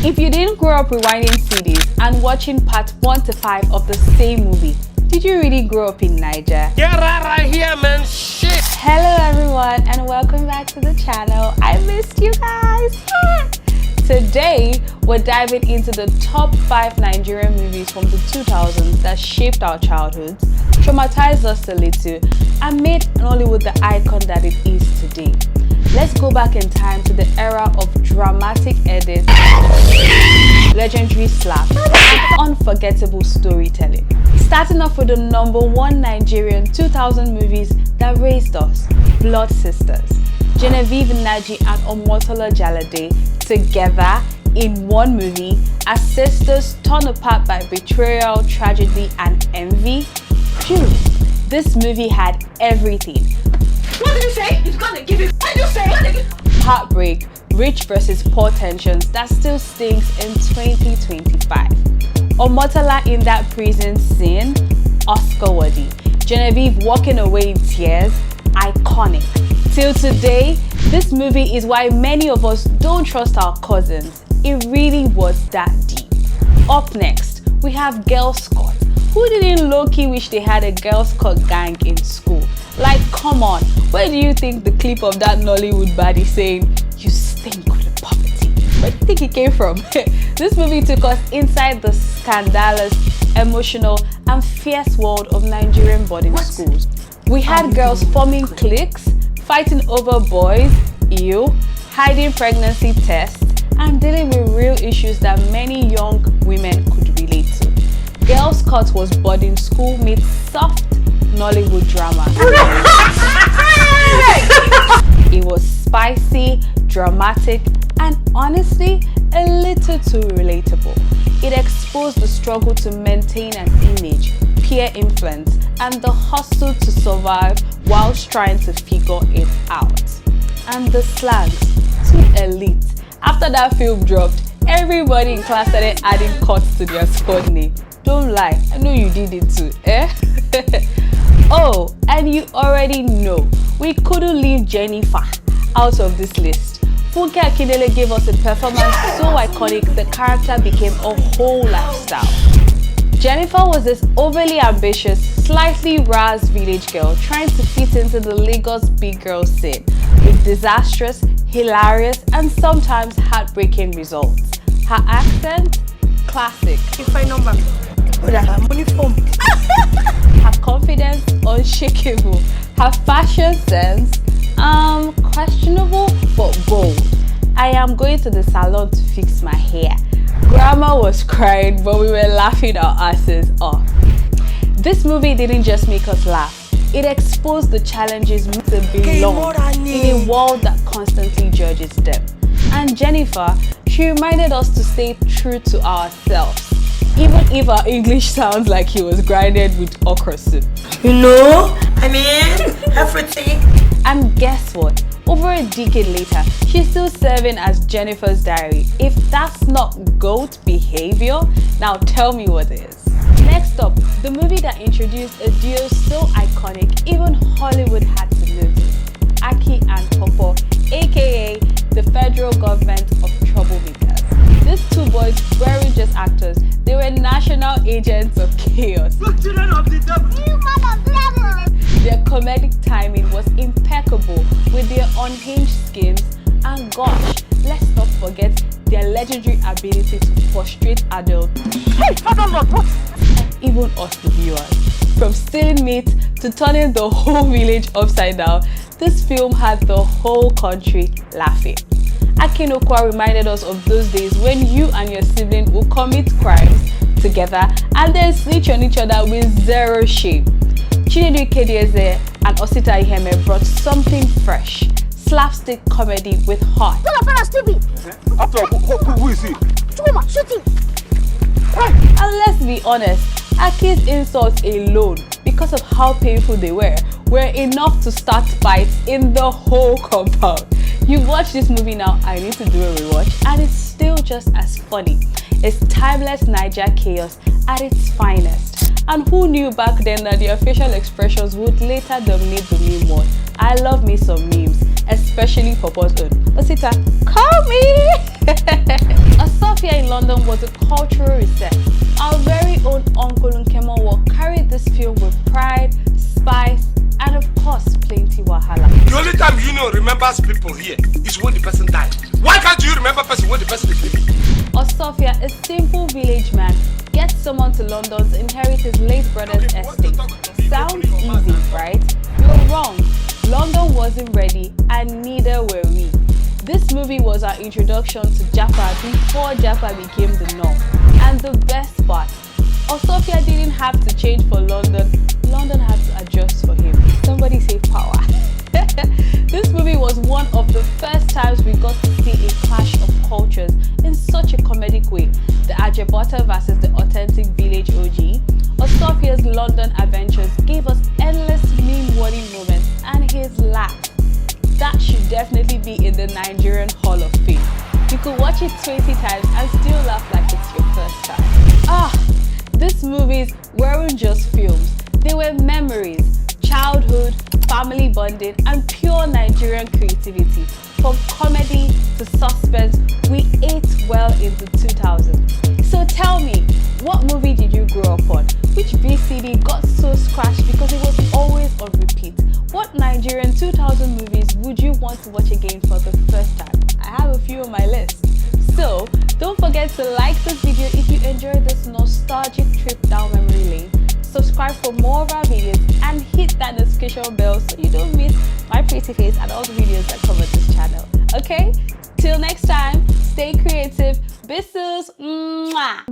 If you didn't grow up rewinding CDs and watching part 1 to 5 of the same movie, did you really grow up in Nigeria? Get right here, man. Shit. Hello everyone and welcome back to the channel. I missed you guys. Today, we're diving into the top 5 Nigerian movies from the 2000s that shaped our childhoods, traumatized us a little, and made Nollywood the icon that it is today. Let's go back in time to the era of dramatic edits, legendary slaps, and unforgettable storytelling. Starting off with the #1 Nigerian 2000 movies that raised us, Blood Sisters. Genevieve and Omotola together in one movie as sisters torn apart by betrayal, tragedy, and envy. Phew, this movie had everything. What did you say? It's gonna give it. What did you say? Heartbreak, rich versus poor tensions that still stings in 2025. Omotola in that prison scene, Oscar worthy. Genevieve walking away in tears, iconic. Till today, this movie is why many of us don't trust our cousins. It really was that deep. Up next, we have Girl Scot. Who didn't low-key wish they had a Girl Scot gang in school? Like, come on, where do you think the clip of that Nollywood baddie saying, "You stink with poverty"? Where do you think it came from? This movie took us inside the scandalous, emotional, and fierce world of Nigerian boarding schools. We had girls forming cliques, fighting over boys, hiding pregnancy tests, and dealing with real issues that many young women could relate to. Girl Scot was boarding school meets soft Nollywood drama. It was spicy, dramatic, and honestly, a little too relatable. It exposed the struggle to maintain an image, peer influence, and the hustle to survive whilst trying to figure it out. And the slangs, too elite. After that film dropped, everybody in class started adding cuts to their squad name. Don't lie, I know you did it too, eh? Oh, and you already know, we couldn't leave Jenifa out of this list. Funke Akindele gave us a performance so iconic the character became a whole lifestyle. Jenifa was this overly ambitious, slightly razzed village girl trying to fit into the Lagos big girl scene with disastrous, hilarious, and sometimes heartbreaking results. Her accent? Classic. Her confidence? Unshakable. Her fashion sense? Questionable but bold. I am going to the salon to fix my hair. Grandma was crying, but we were laughing our asses off. This movie didn't just make us laugh. It exposed the challenges to belong in a world that constantly judges them. And Jenifa, she reminded us to stay true to ourselves, even if our English sounds like he was grinded with okra soup. Everything. And guess what? Over a decade later, she's still serving as Jennifer's diary. If that's not GOAT behavior, now tell me what is. Next up, the movie that introduced a duo so iconic, even Hollywood had to notice. Aki and Ko, aka the federal government of troublemakers. These two boys weren't just actors, they were national agents of chaos. Children of the devil. Their comedic timing was impeccable with their unhinged schemes, and gosh, let's not forget their legendary ability to frustrate adults. Hey, what? Even us the viewers. From stealing meat to turning the whole village upside down, this film had the whole country laughing. Aki and Ko reminded us of those days when you and your sibling would commit crimes together and then snitch on each other with zero shame. Chinedu and Osita Iheme brought something fresh, slapstick comedy with heart. Stupid. After who is he? Shoot him. And let's be honest, Aki's insults alone, because of how painful they were enough to start fights in the whole compound. You watch this movie now, I need to do a rewatch, and it's still just as funny. It's timeless Niger chaos at its finest. And who knew back then that the facial expressions would later dominate the meme world? I love me some memes, especially Pawpaw's own. Osita, call me! Sophia London was a cultural reset. Our very own Uncle Nkemowo carried this film with pride, spice, and of course, plenty wahala. The only time remembers people here is when the person died. Why can't you remember person when the person is living? Or Sophia, a simple village man, gets someone to London to inherit his late brother's estate. Sounds easy, right? You're wrong. London wasn't ready, and neither were we. This movie was our introduction to Japa before Japa became the norm. And the best part, Sophia didn't have to change for London. London had to adjust for him. Somebody say power. This movie was one of the first times we got to see a clash of cultures in such a comedic way. The Ajebota versus the authentic village OG. Sophia's London adventures gave us endless meme-worthy moments and his laugh. That should definitely be in the Nigerian Hall of Fame. You could watch it 20 times and still laugh like it's your first time. These movies weren't just films. They were memories, childhood, family bonding, and pure Nigerian creativity. From comedy to suspense, we ate well in the 2000s. So tell me, what movie did you grow up on? Which VCD got so scratched because it was always on repeat? What Nigerian 2000 movies would you want to watch again for the first time? I have a few on my list. So, don't forget to like this video if you enjoyed this nostalgic trip down memory lane. Subscribe for more of our videos and hit that notification bell so you don't miss my pretty face and all the videos that cover this channel. Okay? Till next time, stay creative. Bisous. Mwah.